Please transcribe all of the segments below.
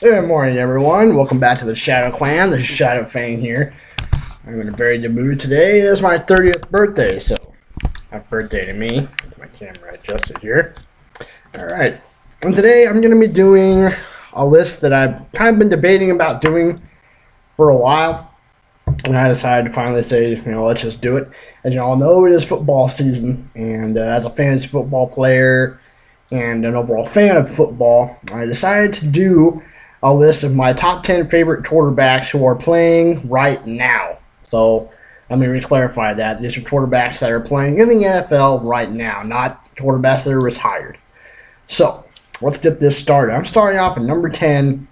Good morning, everyone. Welcome back to the Shadow Clan. This is ShadowFeng here. I'm in a very good mood today. It is my 30th birthday, so happy birthday to me. Get my camera adjusted here. Alright, and today I'm going to be doing a list that I've kind of been debating about doing for a while. And I decided to finally say, let's just do it. As you all know, it is football season, and as a fantasy football player and an overall fan of football, I decided to do a list of my top 10 favorite quarterbacks who are playing right now. So let me re-clarify that. These are quarterbacks that are playing in the NFL right now, not quarterbacks that are retired. So let's get this started. I'm starting off at number 10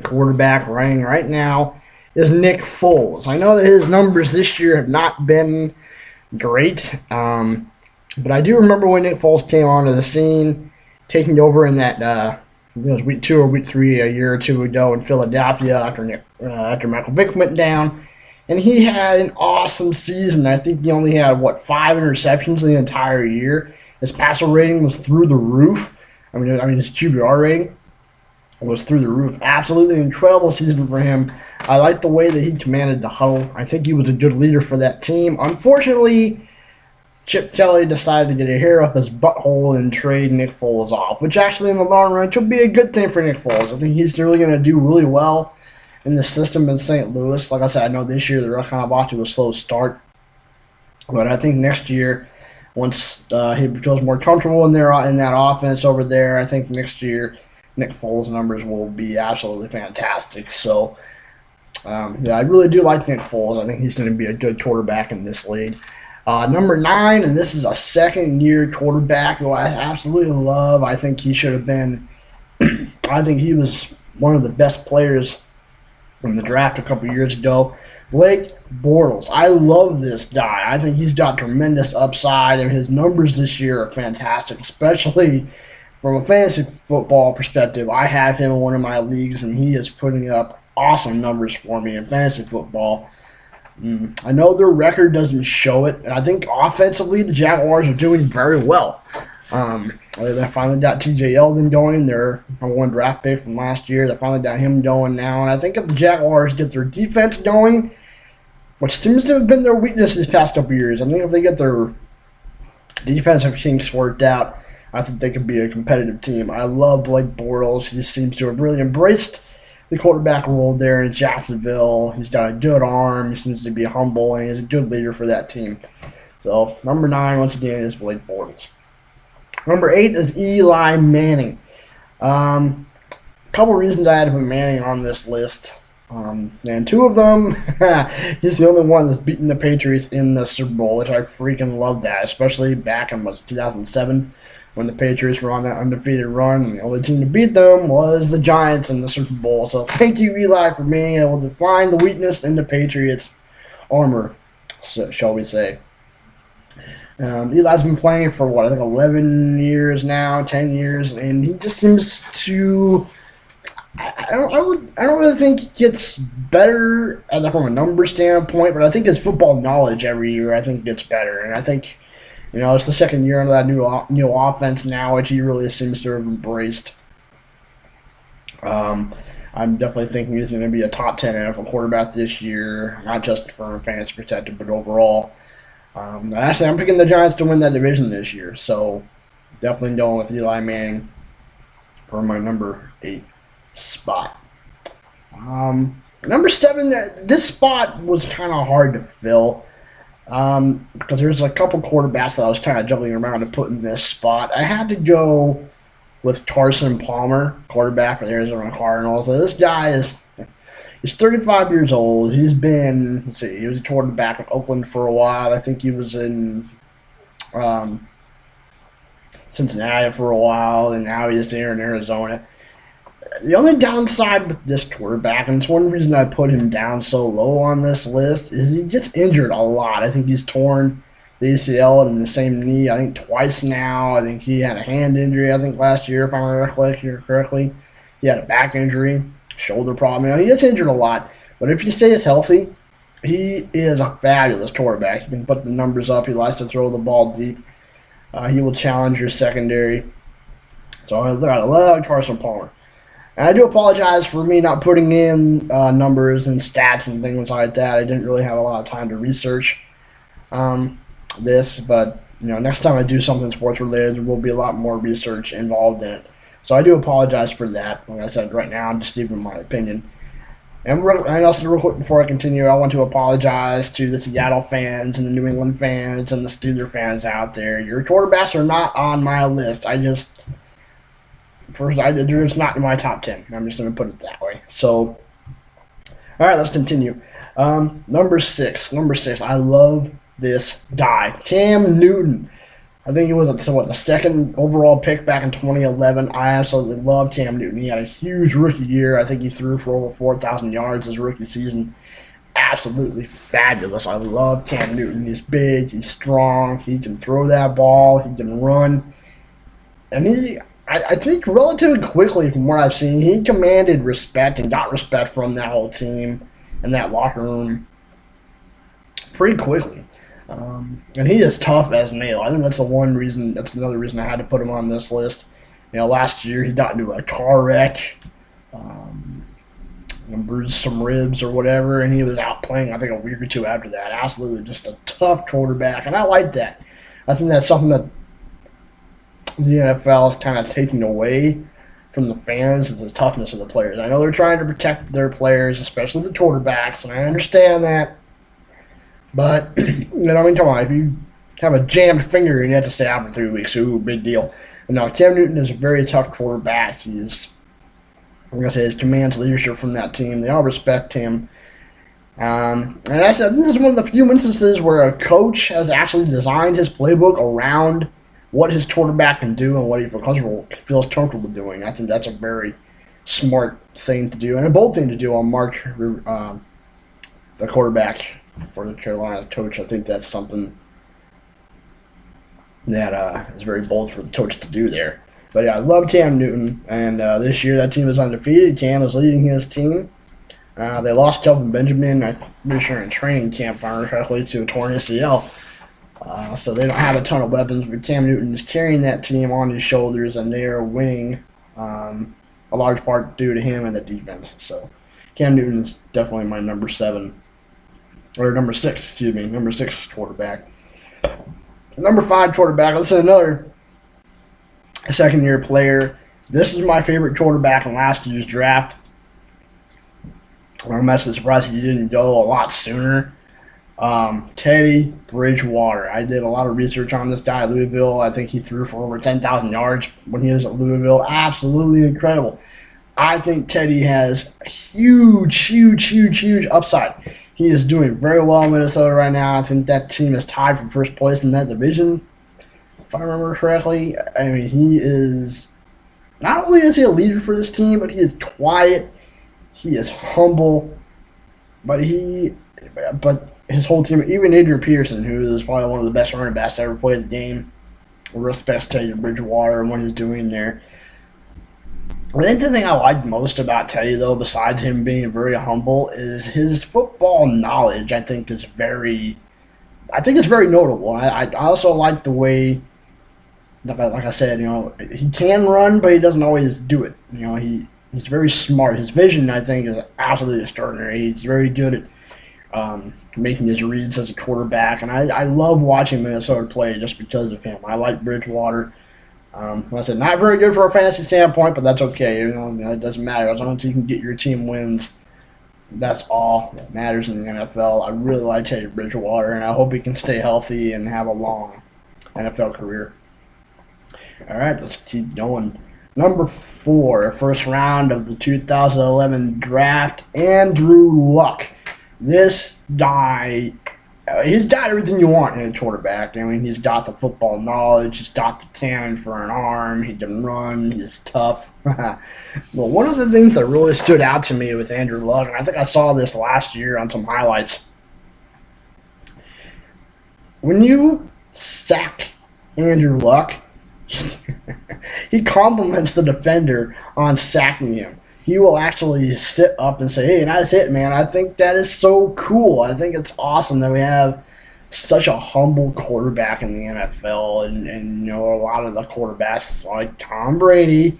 quarterback running right now is Nick Foles. I know that his numbers this year have not been great, but I do remember when Nick Foles came onto the scene, taking over in that it was week 2 or week 3 a year or two ago in Philadelphia after Michael Vick went down, and he had an awesome season. I think he only had 5 interceptions in the entire year. His passer rating was through the roof. I mean his QBR rating was through the roof. Absolutely incredible season for him. I like the way that he commanded the huddle. I think he was a good leader for that team. Unfortunately, Chip Kelly decided to get a hair up his butthole and trade Nick Foles off, which actually in the long run should be a good thing for Nick Foles. I think he's really going to do really well in the system in St. Louis. Like I said, I know this year they're kind of off to a slow start, but I think next year, once he feels more comfortable in that offense over there, I think next year Nick Foles' numbers will be absolutely fantastic. So, I really do like Nick Foles. I think he's going to be a good quarterback in this league. Number 9, and this is a second-year quarterback who I absolutely love. I think he should have been I think he was one of the best players from the draft a couple years ago. Blake Bortles. I love this guy. I think he's got tremendous upside, and his numbers this year are fantastic, especially from a fantasy football perspective. I have him in one of my leagues, and he is putting up awesome numbers for me in fantasy football. I know their record doesn't show it, and I think offensively the Jaguars are doing very well. They finally got T.J. Yeldon going, their number 1 draft pick from last year. They finally got him going now, and I think if the Jaguars get their defense going, which seems to have been their weakness these past couple years, I think if they get their defensive kinks worked out, I think they could be a competitive team. I love Blake Bortles. He seems to have really embraced the quarterback role there in Jacksonville. He's got a good arm. He seems to be humble, and he's a good leader for that team. So, number 9, once again, is Blake Bortles. Number 8 is Eli Manning. A couple reasons I had to put Manning on this list. And 2 of them, he's the only one that's beaten the Patriots in the Super Bowl, which I freaking love that, especially back in 2007. When the Patriots were on that undefeated run, and the only team to beat them was the Giants in the Super Bowl. So thank you, Eli, for being able to find the weakness in the Patriots' armor, shall we say. Eli's been playing for, I think 11 years now, 10 years, and he just seems to... I don't really think he gets better from a number standpoint, but I think his football knowledge every year, I think, gets better. And I think... it's the second year under that new offense now, which he really seems to have embraced. I'm definitely thinking he's going to be a top 10 NFL quarterback this year, not just from a fantasy perspective, but overall. Actually, I'm picking the Giants to win that division this year, so definitely going with Eli Manning for my number 8 spot. Number 7, this spot was kind of hard to fill. Because there's a couple quarterbacks that I was kind of juggling around to put in this spot. I had to go with Carson Palmer, quarterback for the Arizona Cardinals. So this guy he's 35 years old. He's been, he was a quarterback in Oakland for a while. I think he was in Cincinnati for a while, and now he's here in Arizona. The only downside with this quarterback, and it's one reason I put him down so low on this list, is he gets injured a lot. I think he's torn the ACL in the same knee, I think twice now. I think he had a hand injury, I think last year, if I remember correctly. He had a back injury, shoulder problem. He gets injured a lot. But if he stays healthy, he is a fabulous quarterback. He can put the numbers up. He likes to throw the ball deep. He will challenge your secondary. So I love Carson Palmer. And I do apologize for me not putting in numbers and stats and things like that. I didn't really have a lot of time to research this, but next time I do something sports related, there will be a lot more research involved in it. So I do apologize for that. Like I said, right now I'm just giving my opinion. And also, real quick before I continue, I want to apologize to the Seattle fans and the New England fans and the Steelers fans out there. Your quarterbacks are not on my list. They're just not in my top 10. I'm just going to put it that way. So, all right, let's continue. Number six. I love this guy, Cam Newton. I think he was the second overall pick back in 2011. I absolutely love Cam Newton. He had a huge rookie year. I think he threw for over 4,000 yards his rookie season. Absolutely fabulous. I love Cam Newton. He's big. He's strong. He can throw that ball. He can run. And I think relatively quickly from what I've seen, he commanded respect and got respect from that whole team and that locker room pretty quickly. And he is tough as nail. I think that's another reason I had to put him on this list. Last year he got into a car wreck, and bruised some ribs or whatever, and he was out playing, I think, a week or two after that. Absolutely just a tough quarterback, and I like that. I think that's something that the NFL is kind of taking away from the fans, is the toughness of the players. I know they're trying to protect their players, especially the quarterbacks, and I understand that. But, come on, if you have a jammed finger and you have to stay out for 3 weeks, ooh, big deal. And now, Cam Newton is a very tough quarterback. He commands leadership from that team. They all respect him. And I think this is one of the few instances where a coach has actually designed his playbook around what his quarterback can do and what he feels comfortable doing. I think that's a very smart thing to do, and a bold thing to do on Mark, the quarterback for the Carolina coach. I think that's something that is very bold for the coach to do there. But yeah, I love Cam Newton, and this year that team is undefeated. Cam is leading his team. They lost Kelvin Benjamin, I'm pretty sure in training camp, correctly, to a torn ACL. So they don't have a ton of weapons, but Cam Newton is carrying that team on his shoulders, and they are winning a large part due to him and the defense. So Cam Newton is definitely my number six quarterback. Number 5 quarterback, let's say another second-year player. This is my favorite quarterback in last year's draft. I'm actually surprised he didn't go a lot sooner. Teddy Bridgewater. I did a lot of research on this guy at Louisville. I think he threw for over 10,000 yards when he was at Louisville. Absolutely incredible. I think Teddy has a huge upside. He is doing very well in Minnesota right now. I think that team is tied for first place in that division, if I remember correctly. I mean, he is, not only is he a leader for this team, but he is quiet. He is humble. But his whole team, even Adrian Peterson, who is probably one of the best running backs to ever play the game, respects Teddy Bridgewater and what he's doing there. I think the thing I like most about Teddy, though, besides him being very humble, is his football knowledge. I think it's very notable. I also like the way, like I said, he can run, but he doesn't always do it. He's very smart. His vision, I think, is absolutely extraordinary. He's very good at making his reads as a quarterback, and I love watching Minnesota play just because of him. I like Bridgewater. Like I said, not very good for a fantasy standpoint, but that's okay. It doesn't matter. As long as you can get your team wins, that's all that matters in the NFL. I really like Teddy Bridgewater, and I hope he can stay healthy and have a long NFL career. All right, let's keep going. Number 4, first round of the 2011 draft, Andrew Luck. This guy, he's got everything you want in a quarterback. I mean, he's got the football knowledge, he's got the cannon for an arm, he can run, he's tough. Well, one of the things that really stood out to me with Andrew Luck, and I think I saw this last year on some highlights, when you sack Andrew Luck, he compliments the defender on sacking him. He will actually sit up and say, "Hey, nice hit, man. I think that is so cool. I think it's awesome that we have such a humble quarterback in the NFL." And a lot of the quarterbacks, like Tom Brady,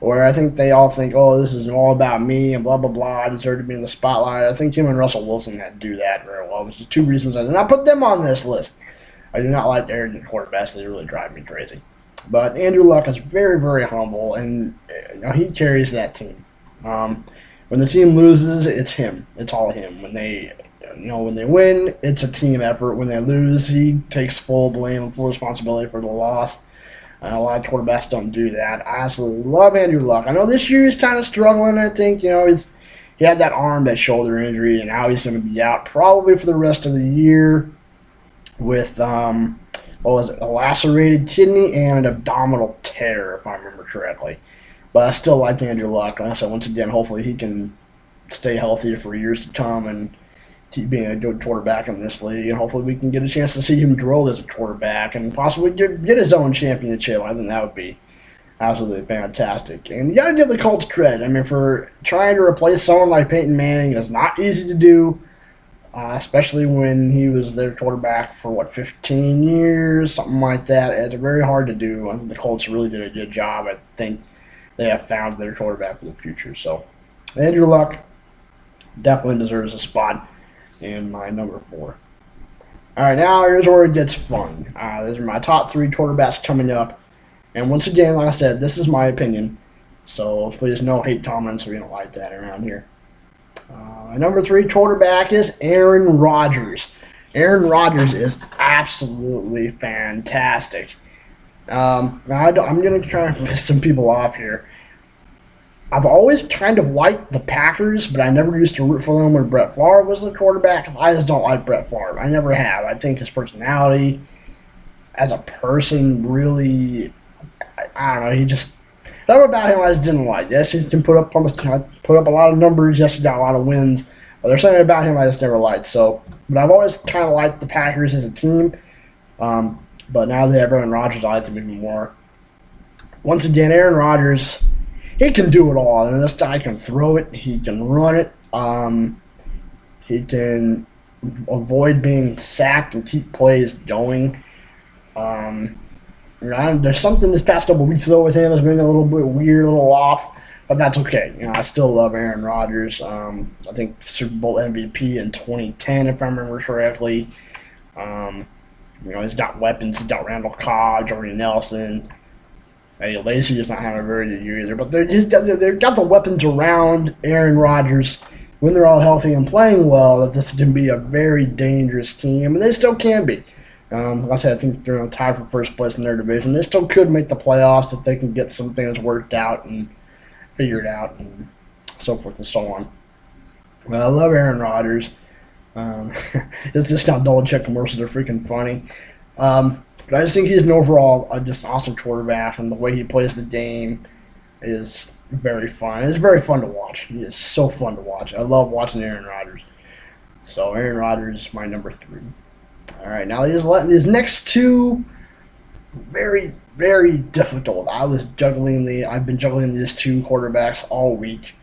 where I think they all think, oh, this is all about me and blah, blah, blah. I deserve to be in the spotlight. I think him and Russell Wilson had to do that very well, which is two reasons I did not put them on this list. I do not like their quarterbacks. They really drive me crazy. But Andrew Luck is very, very humble, and he carries that team. When the team loses, it's him. It's all him. When they win, it's a team effort. When they lose, he takes full blame and full responsibility for the loss. A lot of quarterbacks don't do that. I absolutely love Andrew Luck. I know this year he's kind of struggling. I think he had that arm, that shoulder injury, and now he's going to be out probably for the rest of the year with a lacerated kidney and an abdominal tear, if I remember correctly. But I still like Andrew Luck. Like I said, once again, hopefully he can stay healthy for years to come and keep being a good quarterback in this league. And hopefully we can get a chance to see him grow as a quarterback and possibly get his own championship. I think that would be absolutely fantastic. And you got to give the Colts credit. I mean, for trying to replace someone like Peyton Manning is not easy to do. Especially when he was their quarterback for, 15 years, something like that. It's very hard to do. I think the Colts really did a good job. I think they have found their quarterback for the future. So, Andrew Luck definitely deserves a spot in my number 4. All right, now here's where it gets fun. These are my top 3 quarterbacks coming up. And once again, like I said, this is my opinion. So, please no hate comments if you don't like that around here. My number 3 quarterback is Aaron Rodgers. Aaron Rodgers is absolutely fantastic. I'm going to try and piss some people off here. I've always kind of liked the Packers, but I never used to root for them when Brett Favre was the quarterback. I just don't like Brett Favre. I never have. I think his personality as a person really, I don't know, he just... Something about him I just didn't like. Yes, he can put up a lot of numbers. Yes, he got a lot of wins. But there's something about him I just never liked. So, but I've always kind of liked the Packers as a team. But now they have Aaron Rodgers, I like them even more. Once again, Aaron Rodgers, he can do it all. And this guy can throw it. He can run it. He can avoid being sacked and keep plays going. There's something this past couple weeks though with him has been a little bit weird, a little off, but that's okay. I still love Aaron Rodgers. I think Super Bowl MVP in 2010, if I remember correctly. He's got weapons. He's got Randall Cobb, Jordy Nelson. Eddie Lacy is not having a very good year either, but they've got the weapons around Aaron Rodgers when they're all healthy and playing well. That this can be a very dangerous team, and they still can be. Like I said, I think they're on tie for first place in their division. They still could make the playoffs if they can get some things worked out and figured out and so forth and so on. Well, I love Aaron Rodgers. It's just not double-check commercials are freaking funny. But I just think he's an overall just awesome quarterback, and the way he plays the game is very fun. It's very fun to watch. He is so fun to watch. I love watching Aaron Rodgers. So Aaron Rodgers is my number 3. All right, now these next 2, very, very difficult. I've been juggling these 2 quarterbacks all week,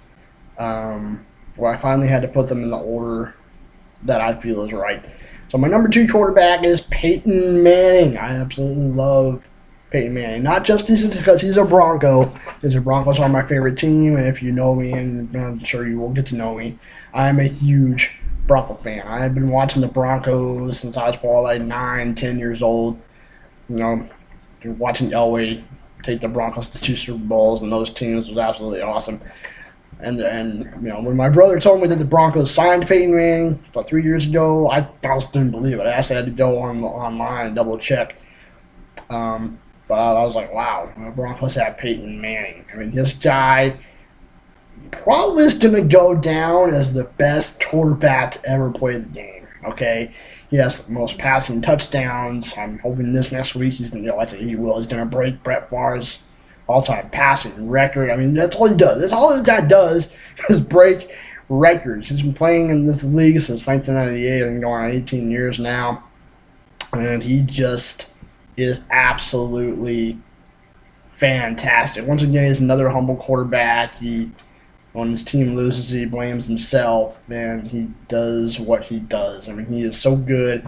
where I finally had to put them in the order that I feel is right. So my number 2 quarterback is Peyton Manning. I absolutely love Peyton Manning. Not just because he's a Bronco, because the Broncos are my favorite team, and if you know me, and I'm sure you will get to know me, I'm a huge Bronco fan. I've been watching the Broncos since I was probably 9, 10 years old. Watching Elway take the Broncos to 2 Super Bowls, and those teams was absolutely awesome. And when my brother told me that the Broncos signed Peyton Manning about 3 years ago, I just didn't believe it. I actually had to go online and double check. But I was like, wow, the Broncos have Peyton Manning. I mean, this guy probably is going to go down as the best quarterback to ever play the game, okay? He has the most passing touchdowns. I'm hoping this next week he's going to, he's going to break Brett Favre's all-time passing record. I mean, that's all he does. That's all this guy does is break records. He's been playing in this league since 1998 and going on 18 years now. And he just is absolutely fantastic. Once again, he's another humble quarterback. When his team loses, he blames himself, and he does what he does. I mean, he is so good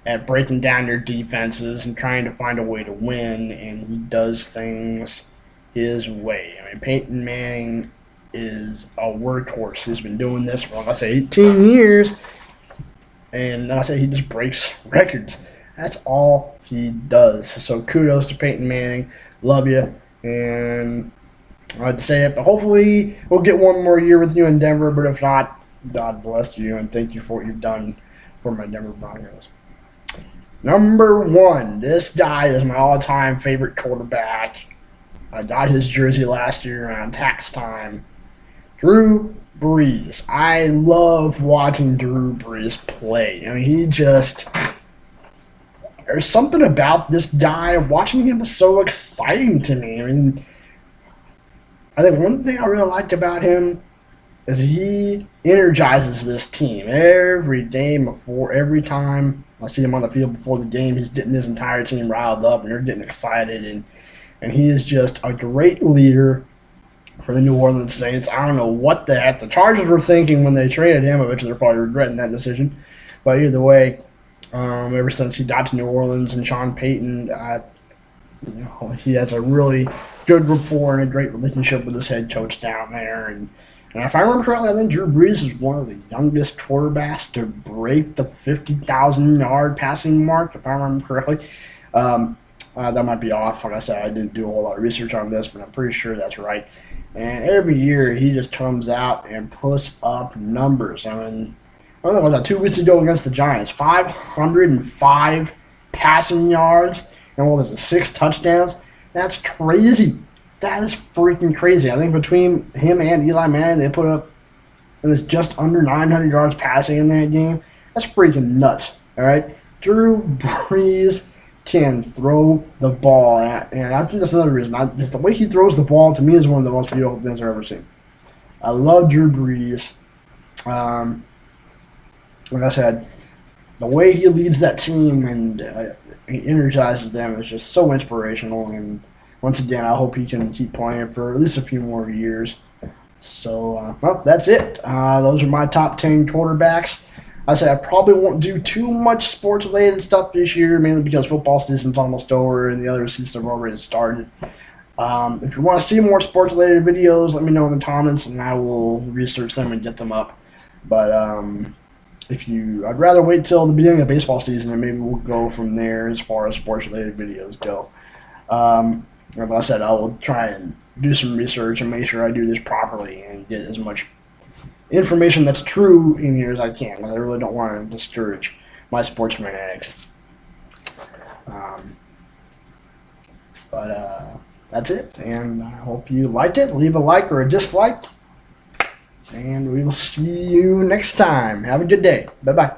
at breaking down your defenses and trying to find a way to win, and he does things. his way. I mean, Peyton Manning is a workhorse. He's been doing this for, like I say, 18 years. And I say he just breaks records. That's all he does. So kudos to Peyton Manning. Love you. And I'd say it, but hopefully we'll get one more year with you in Denver. But if not, God bless you and thank you for what you've done for my Denver Broncos. Number 1, this guy is my all-time favorite quarterback. I got his jersey last year around tax time. Drew Brees. I love watching Drew Brees play. I mean, there's something about this guy. Watching him is so exciting to me. I mean, I think one thing I really liked about him is he energizes this team every day every time I see him on the field before the game. He's getting his entire team riled up, and they're getting excited, and he is just a great leader for the New Orleans Saints. I don't know what the heck the Chargers were thinking when they traded him. I bet you they're probably regretting that decision. But either way, ever since he got to New Orleans and Sean Payton, he has a really good rapport and a great relationship with his head coach down there. And if I remember correctly, I think Drew Brees is one of the youngest quarterbacks to break the 50,000-yard passing mark, if I remember correctly. That might be off. Like I said, I didn't do a whole lot of research on this, but I'm pretty sure that's right. And every year he just comes out and puts up numbers. I mean, I don't know about 2 weeks ago against the Giants, 505 passing yards and what was it, 6 touchdowns? That's crazy. That is freaking crazy. I think between him and Eli Manning, they put up it was just under 900 yards passing in that game. That's freaking nuts. All right, Drew Brees can throw the ball, and I think that's another reason. Just the way he throws the ball to me is one of the most beautiful things I've ever seen. I love Drew Brees. Like I said, the way he leads that team and he energizes them is just so inspirational. And once again, I hope he can keep playing for at least a few more years. So, well, that's it. Those are my top 10 quarterbacks. I said I probably won't do too much sports-related stuff this year, mainly because football season's almost over and the other seasons have already started. If you want to see more sports-related videos, let me know in the comments, and I will research them and get them up. But I'd rather wait till the beginning of baseball season, and maybe we'll go from there as far as sports-related videos go. Like I said, I will try and do some research and make sure I do this properly and get as much information that's true in here as I can, because I really don't want to discourage my sports fanatics. But that's it, and I hope you liked it. Leave a like or a dislike, and we will see you next time. Have a good day. Bye-bye.